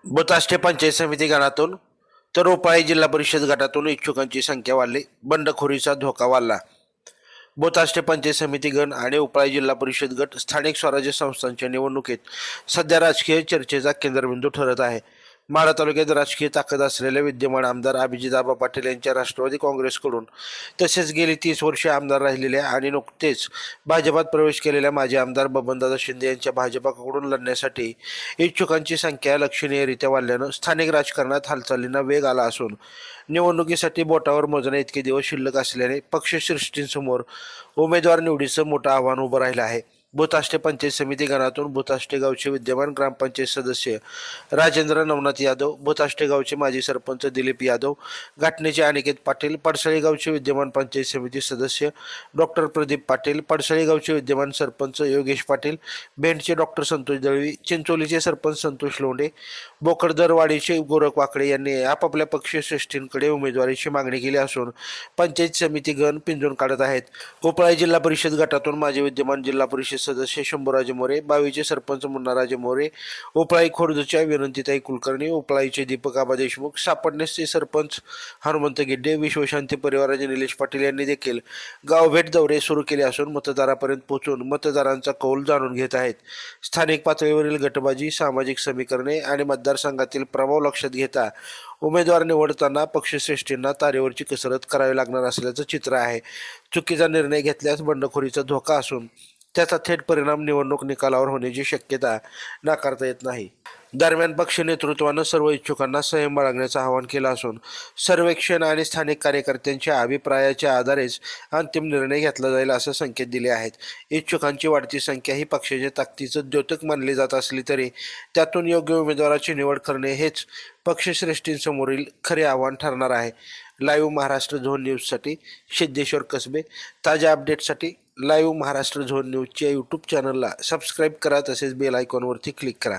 बोताष्टे पंचायत समिती गणातून तर उपळी जिल्हा परिषद गटातून इच्छुकांची संख्या वाढली, बंडखोरीचा धोका वाढला. बोताष्टे पंचायत समिती गण आणि उपळी जिल्हा परिषद गट स्थानिक स्वराज्य संस्थांच्या निवडणुकीत सध्या राजकीय चर्चेचा केंद्रबिंदू ठरत आहे. माढा तालुक्यात राजकीय ताकद असलेले विद्यमान आमदार अभिजितआबा पाटील यांच्या राष्ट्रवादी काँग्रेसकडून, तसेच गेली 30 वर्षे आमदार राहिलेल्या आणि नुकतेच भाजपात प्रवेश केलेल्या माजी आमदार बबनदादा शिंदे यांच्या भाजपाकडून लढण्यासाठी इच्छुकांची संख्या लक्षणीयरित्या वाढल्यानं स्थानिक राजकारणात हालचालींना वेग आला असून निवडणुकीसाठी बोटावर मोजण्या इतके दिवस शिल्लक असल्याने पक्षश्रेष्ठींसमोर उमेदवार निवडीचं मोठं आव्हान उभं राहिलं आहे. बोताष्टे पंचायत समिती गणातून बोताष्टे गावचे विद्यमान ग्रामपंचायत सदस्य राजेंद्र नवनाथ यादव, बोताष्टे गावचे माजी सरपंच दिलीप यादव, घाटणेचे अनिकेत पाटील, पडसळी गावचे विद्यमान पंचायत समिती सदस्य डॉक्टर प्रदीप पाटील, पडसळी गावचे विद्यमान सरपंच योगेश पाटील, भेंडचे डॉक्टर संतोष दळवी, चिंचोलीचे सरपंच संतोष लोंढे, बोकडदरवाडीचे गोरख वाकडे यांनी आपापल्या पक्षश्रेष्ठींकडे उमेदवारीची मागणी केली असून पंचायत समिती गण पिंजून काढत आहेत. उपळी जिल्हा परिषद गटातून माजी विद्यमान जिल्हा परिषद सदस्य शंभूराजे मोरे, बावीचे सरपंच मुन्नाराजे मोरे, उपळी खोर्दच्या विनंतीताई कुलकर्णी, उपळीचे दीपक आबा देशमुख, सापडणेचे सरपंच हनुमंत गिड्डे, विश्वशांती परिवाराचे निलेश पाटील यांनी देखील गावभेट दौरे सुरू केले असून मतदारापर्यंत पोहोचून मतदारांचा कौल जाणून घेत आहेत. स्थानिक पातळीवरील गटबाजी, सामाजिक समीकरणे आणि मतदारसंघातील प्रभाव लक्षात घेता उमेदवार निवडताना पक्षश्रेष्ठींना तारेवरची कसरत करावी लागणार असल्याचं चित्र आहे. चुकीचा निर्णय घेतल्यास बंडखोरीचा धोका असून त्याचा थेट परिणाम निवडणूक निकालावर होण्याची शक्यता नाकारता येत नाही. दरम्यान पक्ष नेतृत्वानं सर्व इच्छुकांना संयम बाळगण्याचं आवाहन केलं असून सर्वेक्षण आणि स्थानिक कार्यकर्त्यांच्या अभिप्रायाच्या आधारेच अंतिम निर्णय घेतला जाईल असं संकेत दिले आहेत. इच्छुकांची वाढती संख्या ही पक्षाच्या ताकदीचं द्योतक मानली जात असली तरी त्यातून योग्य उमेदवाराची निवड करणे हेच पक्षश्रेष्ठींसमोरील खरे आव्हान ठरणार आहे. लाईव्ह महाराष्ट्र झोन न्यूजसाठी सिद्धेश्वर कसबे. ताज्या अपडेटसाठी लाईव्ह महाराष्ट्र झोन न्यूजच्या यूट्यूब चॅनलला सबस्क्राईब करा, तसेच बेल आयकॉनवरती क्लिक करा.